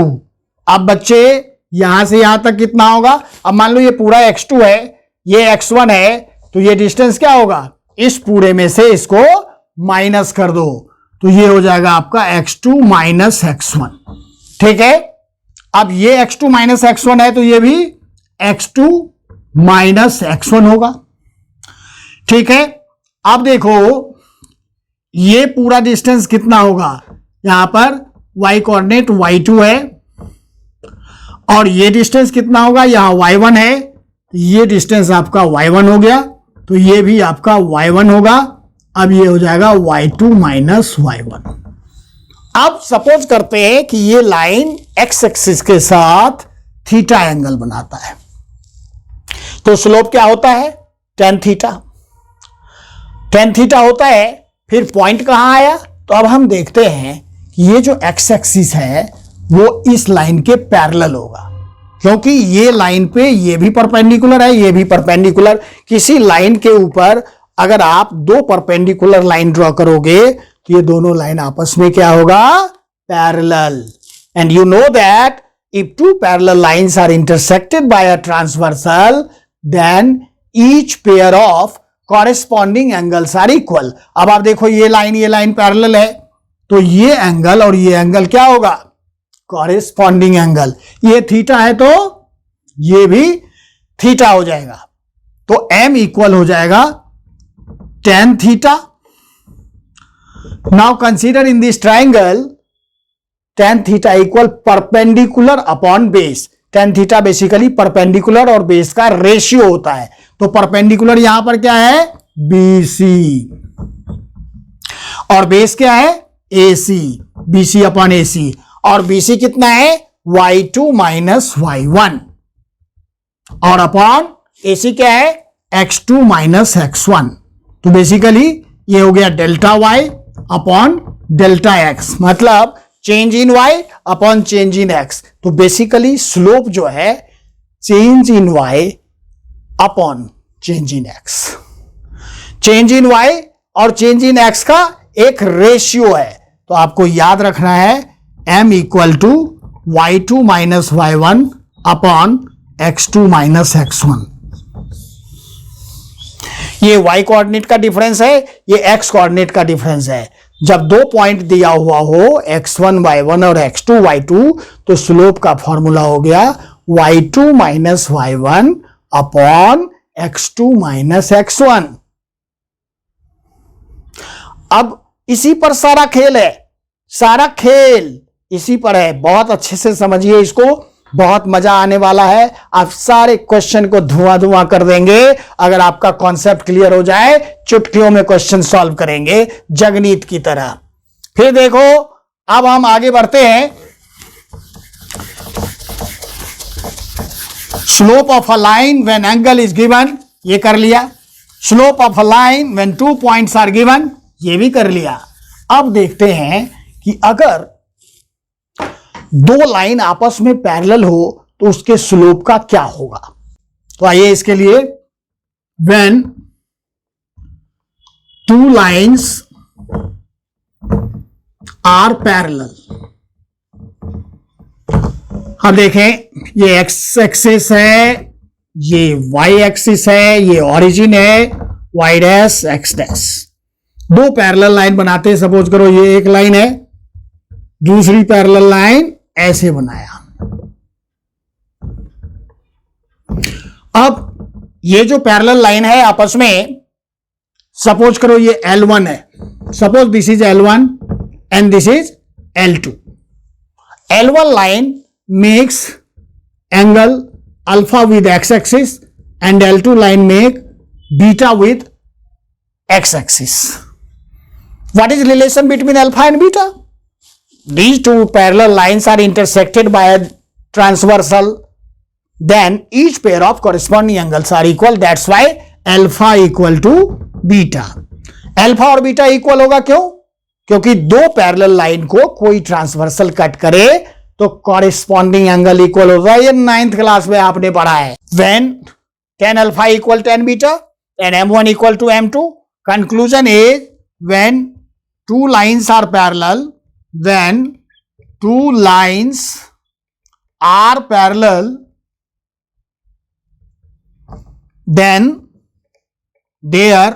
अब बच्चे यहां से यहां तक कितना होगा? अब मान लो ये पूरा x2 है, ये x1 है, तो ये डिस्टेंस क्या होगा? इस पूरे में से इसको माइनस कर दो, तो ये हो जाएगा आपका x2 माइनस x1। ठीक है? अब ये x2 माइनस x1 है तो ये भी x2 माइनस x1 होगा। ठीक है? अब देखो ये पूरा डिस्टेंस कितना होगा? यहां पर y कोऑर्डिनेट y2 है, और ये डिस्टेंस कितना होगा? यहां y1 है, तो ये डिस्टेंस आपका y1 हो गया, तो ये भी आपका y1 होगा। अब ये हो जाएगा y2 माइनस y1। अब सपोज करते हैं कि ये लाइन x एक्सिस के साथ थीटा एंगल बनाता है, तो स्लोप क्या होता है? tan theta. tan थीटा होता है। फिर पॉइंट कहां आया? तो अब हम देखते हैं कि ये जो x एक्सिस है वो इस लाइन के पैरेलल होगा, क्योंकि ये लाइन पे ये भी परपेंडिकुलर है, ये भी परपेंडिकुलर। किसी लाइन के ऊपर अगर आप दो परपेंडिकुलर लाइन ड्रॉ करोगे तो ये दोनों लाइन आपस में क्या होगा? Parallel. And you know that if two parallel lines are intersected by a transversal then each pair of corresponding angles are equal. अब आप देखो ये लाइन पैरेलल है, तो ये एंगल और ये एंगल क्या होगा? Corresponding angle. ये थीटा है तो ये भी थीटा हो जाएगा, तो m इक्वल हो जाएगा tan theta. Now consider in this triangle tan theta equal perpendicular upon base. tan theta basically perpendicular और बेस का रेशियो होता है, तो परपेंडिकुलर यहां पर क्या है? BC, और बेस क्या है? AC, BC upon AC। और BC कितना है? y2 माइनस y1, और अपॉन AC क्या है? x2 minus x1। तो बेसिकली ये हो गया delta y upon delta x, मतलब change in y upon change in x। तो बेसिकली स्लोप जो है change in y upon change in x। Change in y और चेंज इन x का एक रेशियो है, तो आपको याद रखना है m equal to y2 minus y1 upon x2 minus x1। ये y कोऑर्डिनेट का डिफरेंस है, ये x कोऑर्डिनेट का डिफरेंस है। जब दो पॉइंट दिया हुआ हो x1 y1 और x2 y2, तो स्लोप का फॉर्मूला हो गया y2 minus y1 upon x2 minus x1। अब इसी पर सारा खेल है, सारा खेल इसी पर है। बहुत अच्छे से समझिए इसको, बहुत मजा आने वाला है। आप सारे क्वेश्चन को धुआं कर देंगे अगर आपका कॉन्सेप्ट क्लियर हो जाए। चुटकियों में क्वेश्चन सॉल्व करेंगे जगनीत की तरह। फिर देखो, अब हम आगे बढ़ते हैं। Slope of a line when angle is given, ये कर लिया। Slope of a line when two points are given, ये भी कर लिया। अब देखते हैं कि अगर दो लाइन आपस में पैरेलल हो तो उसके स्लोप का क्या होगा। तो आइए इसके लिए, when two lines are parallel, हम देखें ये एक्स एक्सिस है, ये वाई एक्सिस है, ये ओरिजिन है, वाई डैश एक्स डैश। दो पैरेलल लाइन बनाते हैं। सपोज करो ये एक लाइन है, दूसरी पैरेलल लाइन ऐसे बनाया। अब ये जो पैरेलल लाइन है आपस में, सपोज करो ये L1 है, suppose this is L1 and this is L2। L1 line makes angle alpha with x axis and L2 line make beta with x axis. What is relation between alpha and beta? These two parallel lines are intersected by a transversal. Then each pair of corresponding angles are equal. That's why alpha equal to beta. Alpha और beta equal होगा क्यों? क्योंकि दो parallel line को कोई transversal cut करे तो corresponding angle equal होगा। ये 9th क्लास में आपने पढ़ा है। When tan alpha equal tan beta and m1 equal to m2. Conclusion is when two lines are parallel, when two lines are parallel, then their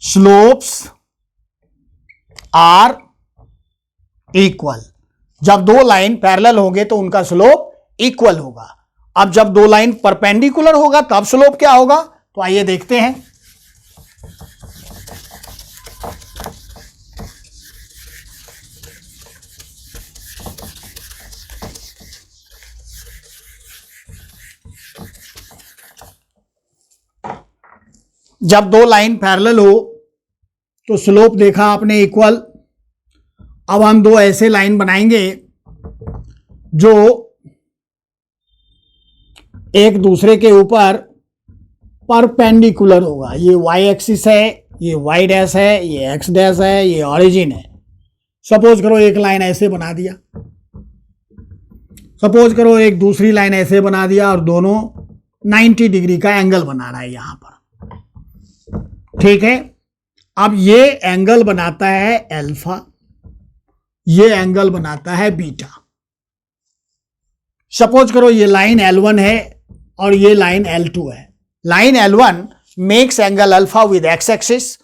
slopes are equal. जब दो line parallel होंगे तो उनका slope equal होगा। अब जब दो line perpendicular होगा तब स्लोप क्या होगा, तो आइए देखते हैं। जब दो लाइन पैरेलल हो तो स्लोप देखा आपने इक्वल। अब हम दो ऐसे लाइन बनाएंगे जो एक दूसरे के ऊपर परपेंडिकुलर होगा। ये y एक्सिस है, ये y डैश है, ये x डैश है, ये ऑरिजिन है। सपोज करो एक लाइन ऐसे बना दिया, सपोज करो एक दूसरी लाइन ऐसे बना दिया और दोनों 90 डिग्री का एंगल बना रहा है यहां पर। ठीक है, अब ये एंगल बनाता है अल्फा, ये एंगल बनाता है बीटा। सपोज करो ये लाइन L1 है और ये लाइन L2 है। Line L1 makes angle alpha with x axis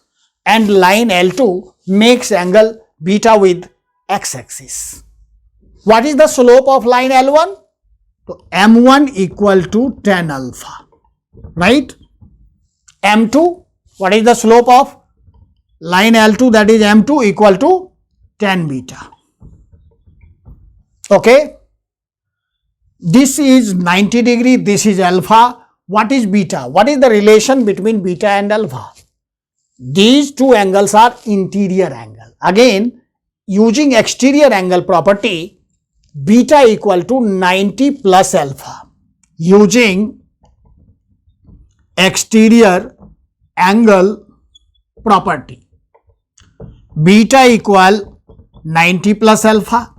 and line L2 makes angle beta with x axis. What is the slope of line L1? तो M1 equal to tan alpha, right. M2, what is the slope of line L2? That is M2 equal to tan beta. Okay, this is 90 degree, this is alpha. What is beta? What is the relation between beta and alpha? These two angles are interior angle. Again, using exterior angle property, beta equal to 90 plus alpha. Using exterior angle property, beta equal 90 plus alpha.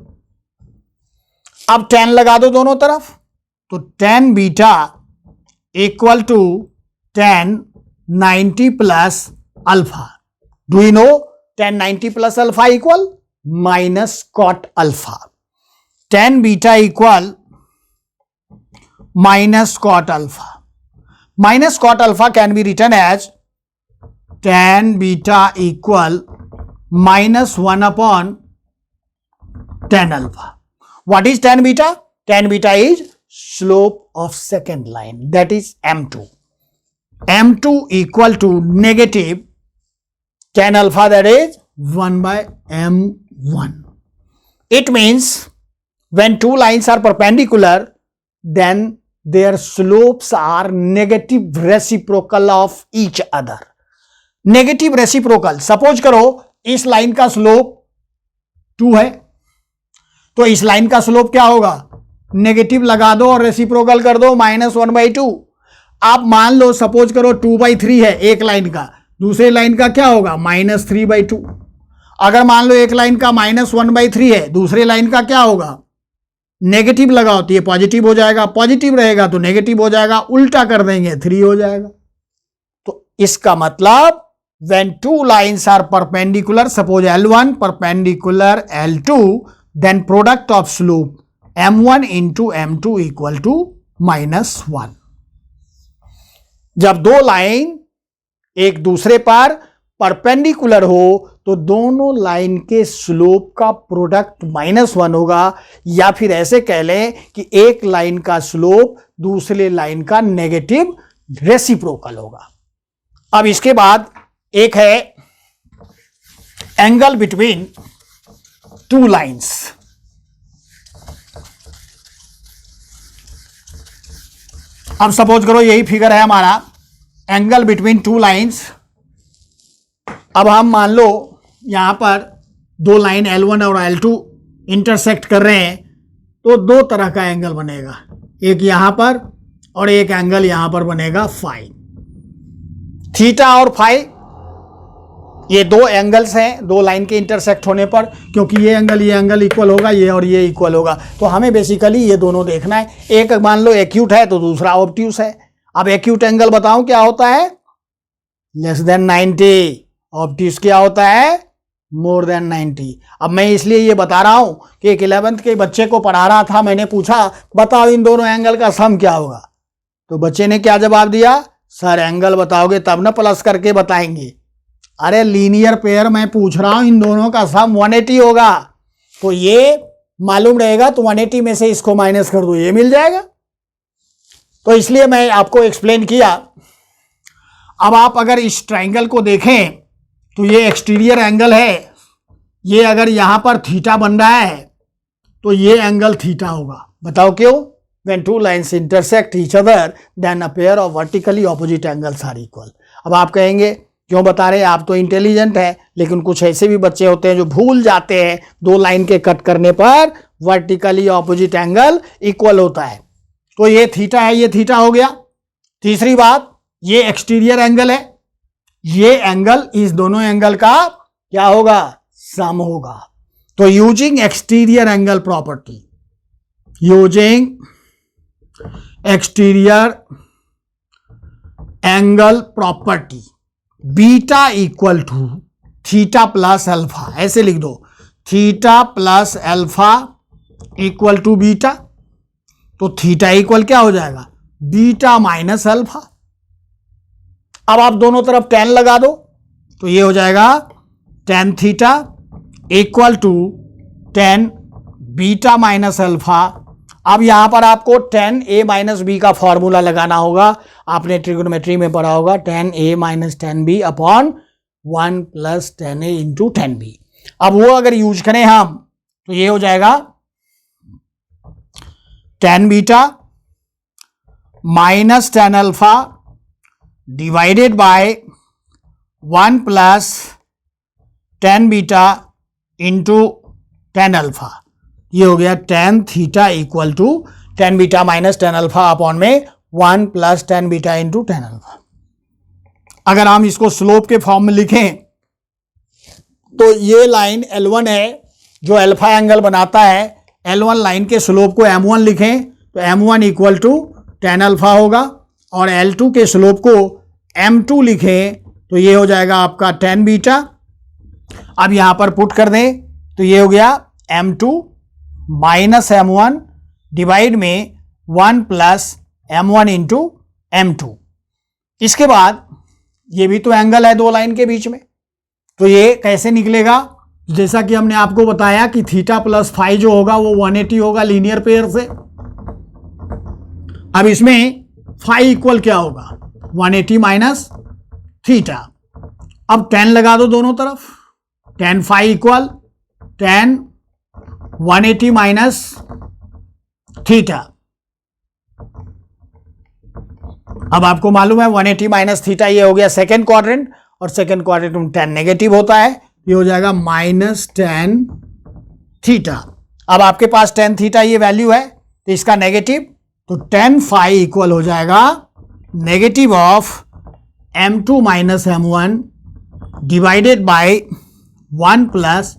अब tan लगा दो दोनों तरफ, तो tan beta equal to tan 90 plus alpha. Do you know tan 90 plus alpha equal minus cot alpha. tan beta equal minus cot alpha. Minus cot alpha can be written as tan beta equal -1 upon tan alpha. What is tan beta? Tan beta is slope of second line, that is M2. M2 equal to negative tan alpha, that is 1 by M1. It means when two lines are perpendicular, then their slopes are negative reciprocal of each other. Negative reciprocal. Suppose करो इस line का slope 2 है, तो इस line का slope क्या होगा? Negative लगा दो और रेसिप्रोकल कर दो -1/2। आप मान लो सपोज करो 2/3 है एक लाइन का, दूसरे लाइन का क्या होगा? -3/2। अगर मान लो एक लाइन का -1/3 है, दूसरे लाइन का क्या होगा? नेगेटिव लगाओ तो ये पॉजिटिव हो जाएगा, पॉजिटिव रहेगा तो नेगेटिव हो जाएगा, उल्टा कर देंगे 3 हो जाएगा। तो इसका मतलब when two lines are perpendicular, suppose L1 perpendicular L2, then product of slope M1 into M2 equal to -1। जब दो लाइन एक दूसरे पर परपेंडिकुलर हो तो दोनों लाइन के स्लोप का प्रोडक्ट -1 होगा, या फिर ऐसे कह लें कि एक लाइन का स्लोप दूसरे लाइन का नेगेटिव रेसिप्रोकल होगा। अब इसके बाद एक है एंगल बिटवीन टू लाइन्स। अब सपोज करो यही फिगर है हमारा, एंगल बिटवीन टू लाइन्स। अब हम मान लो यहां पर दो लाइन L1 और L2 इंटरसेक्ट कर रहे हैं, तो दो तरह का एंगल बनेगा, एक यहां पर और एक एंगल यहां पर बनेगा फाई। थीटा और फाई ये दो एंगल्स हैं दो लाइन के इंटरसेक्ट होने पर, क्योंकि ये एंगल इक्वल होगा, ये और ये इक्वल होगा, तो हमें बेसिकली ये दोनों देखना है। एक मान लो एक्यूट है तो दूसरा ऑब्ट्यूस है। अब एक्यूट एंगल बताऊं क्या होता है? Less than 90। ऑब्ट्यूस क्या होता है? More than 90। अब मैं इसलिए ये बता रहा हूं कि एक 11th के बच्चे को पढ़ा रहा था, मैंने पूछा बताओ इन दोनों एंगल का सम क्या होगा, तो बच्चे ने क्या जवाब दिया? सर एंगल बताओगे तब ना प्लस करके बताएंगे। अरे लीनियर पेयर मैं पूछ रहा हूं, इन दोनों का सम 180 होगा, तो ये मालूम रहेगा तो 180 में से इसको माइनस कर दो, ये मिल जाएगा। तो इसलिए मैं आपको एक्सप्लेन किया। अब आप अगर इस ट्राइंगल को देखें तो ये एक्सटीरियर एंगल है, ये अगर यहां पर थीटा बन रहा है तो ये एंगल थीटा होगा। बताओ क्यों? When two lines intersect each other, then a pair of vertically opposite angles are equal. अब आप कहेंगे क्यों बता रहे हैं, आप तो इंटेलिजेंट है, लेकिन कुछ ऐसे भी बच्चे होते हैं जो भूल जाते हैं दो लाइन के कट करने पर वर्टिकली ऑपोजिट एंगल इक्वल होता है। तो ये थीटा है, ये थीटा हो गया। तीसरी बात, ये एक्सटीरियर एंगल है, ये एंगल इस दोनों एंगल का क्या होगा, सम होगा। तो using exterior angle property, using exterior angle property, beta equal to theta plus alpha, ऐसे लिख दो, theta plus alpha equal to beta. तो थीटा इक्वल क्या हो जाएगा, बीटा माइनस अल्फा। अब आप दोनों तरफ tan लगा दो, तो ये हो जाएगा tan theta equal to tan beta minus alpha. अब यहां पर आपको tan a माइनस बी का फॉर्मूला लगाना होगा, आपने ट्रिग्नोमेट्री में पढ़ा होगा, tan a minus tan b upon 1 plus tan a into tan b। अब वो अगर यूज करें हम, तो ये हो जाएगा tan beta minus tan alpha divided by 1 plus tan beta into tan alpha. ये हो गया tan theta equal to tan beta minus tan alpha upon में 1 plus tan beta into tan alpha. अगर हम इसको स्लोप के फॉर्म में लिखें, तो ये लाइन L1 है जो अल्फा एंगल बनाता है, L1 लाइन के स्लोप को M1 लिखें तो M1 equal to tan alpha होगा, और L2 के स्लोप को M2 लिखें तो ये हो जाएगा आपका tan बीटा। अब यहां पर पुट कर दें तो ये हो गया M2 माइनस M1 डिवाइड में 1 प्लस M1 इंटू M2। इसके बाद ये भी तो एंगल है दो लाइन के बीच में, तो ये कैसे निकलेगा, जैसा कि हमने आपको बताया कि थीटा प्लस फाई जो होगा वो 180 होगा लीनियर पेयर से। अब इसमें फाई इक्वल क्या होगा, 180 माइनस थीटा। अब tan लगा दो दोनों तरफ, tan phi equal tan 180 minus theta. अब आपको मालूम है 180 माइनस थीटा ये हो गया सेकेंड क्वाड्रेंट, और सेकेंड क्वाड्रेंट में tan नेगेटिव होता है, ये हो जाएगा माइनस tan थीटा। अब आपके पास tan थीटा ये वैल्यू है तो इसका नेगेटिव, तो tan फाई इक्वल हो जाएगा negative of M2 minus M1 divided by 1 plus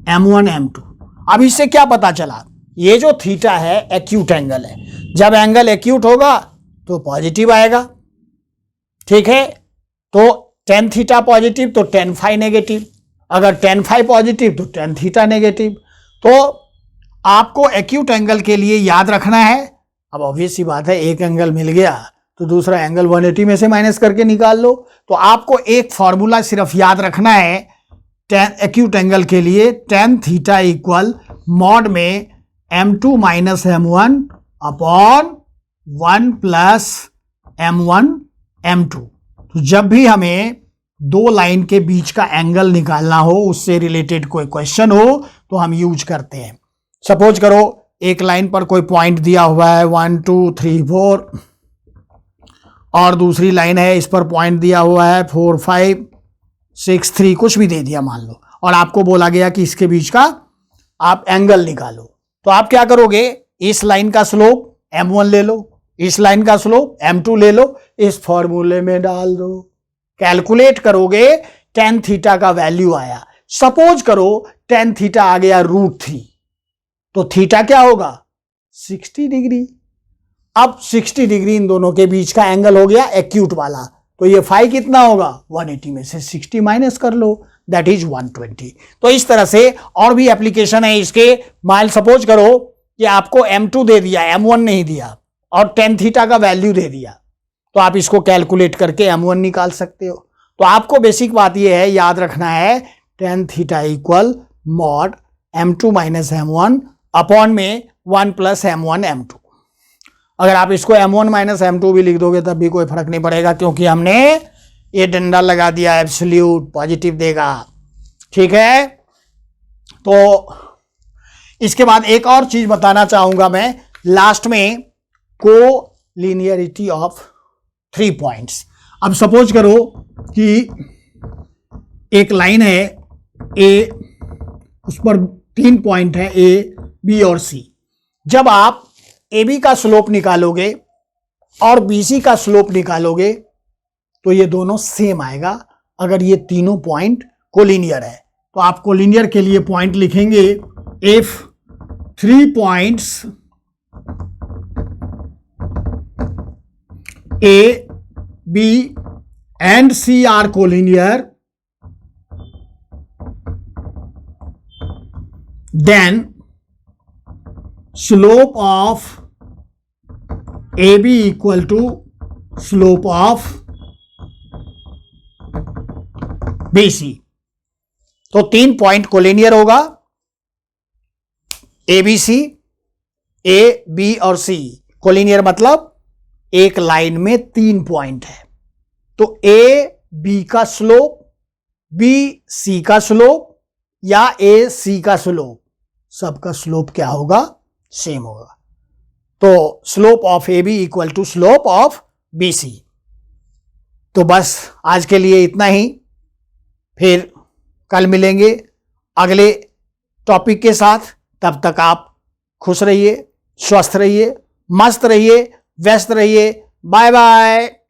M1 M2। अब इससे क्या पता चला, ये जो थीटा है एक्यूट एंगल है, जब एंगल एक्यूट होगा तो पॉजिटिव आएगा, ठीक है। तो tan थीटा पॉजिटिव तो tan फाई नेगेटिव, अगर tan फाई पॉजिटिव तो tan थीटा नेगेटिव। तो आपको एक्यूट एंगल के लिए याद रखना है, अब ऑब्वियस सी बात है एक एंगल मिल गया तो दूसरा एंगल 180 में से माइनस करके निकाल लो। तो आपको एक फॉर्मूला सिर्फ याद रखना है tan एक्यूट एंगल के लिए, tan थीटा इक्वल मॉड में M2 minus M1 upon 1 plus M1 M2। तो जब भी हमें दो लाइन के बीच का एंगल निकालना हो, उससे रिलेटेड कोई क्वेश्चन हो, तो हम यूज करते हैं। सपोज करो एक लाइन पर कोई पॉइंट दिया हुआ है 1 2 3 4, और दूसरी लाइन है इस पर पॉइंट दिया हुआ है 4 5 6 3, कुछ भी दे दिया मान लो, और आपको बोला गया कि इसके बीच का आप एंगल निकालो। तो आप क्या करोगे, इस लाइन का स्लोप M1 ले लो, इस लाइन का स्लोप M2 ले लो, इस फॉर्मूले में डाल दो, कैलकुलेट करोगे tan थीटा का वैल्यू आया। सपोज करो tan थीटा आ गया √3, तो थीटा क्या होगा 60 डिग्री। अब 60 डिग्री इन दोनों के बीच का एंगल हो गया एक्यूट वाला, तो ये फाई कितना होगा, 180 में से 60 माइनस कर लो, दैट इज 120। तो इस तरह से और भी एप्लीकेशन है इसके। मान सपोज करो कि आपको M2 दे दिया, M1 नहीं दिया, और tan थीटा का वैल्यू दे दिया, तो आप इसको कैलकुलेट करके M1 निकाल सकते हो। तो आपको बेसिक बात यह है, याद रखना है tan theta equal mod M2 minus M1 upon में 1 प्लस M1 M2। अगर आप इसको M1 माइनस M2 भी लिख दोगे तब भी कोई फर्क नहीं पड़ेगा, क्योंकि हमने ये डंडा लगा दिया, एब्सोल्यूट पॉजिटिव देगा, ठीक है। तो इसके बाद एक और चीज बताना चाहूंगा मैं लास्ट में, को लीनियरिटी ऑफ 3 पॉइंट्स। अब सपोज करो कि एक लाइन है ए, उस पर 3 पॉइंट है ए, बी और सी। जब आप ए बी का स्लोप निकालोगे और बी सी का स्लोप निकालोगे तो ये दोनों सेम आएगा अगर ये तीनों पॉइंट कोलिनियर है। तो आप कोलिनियर के लिए पॉइंट लिखेंगे if 3 points A, B and C are collinear, then slope of AB equal to slope of BC। तो 3 पॉइंट कोलिनियर होगा ABC, A, B और C। कोलिनियर मतलब एक लाइन में 3 पॉइंट है, तो A B का स्लोप, B C का स्लोप या A C का स्लोप, सबका स्लोप क्या होगा? सेम होगा। तो slope of A B equal to slope of B C. तो बस आज के लिए इतना ही, फिर कल मिलेंगे अगले टॉपिक के साथ। तब तक आप खुश रहिए, स्वस्थ रहिए, मस्त रहिए, व्यस्त रहिए। Bye bye.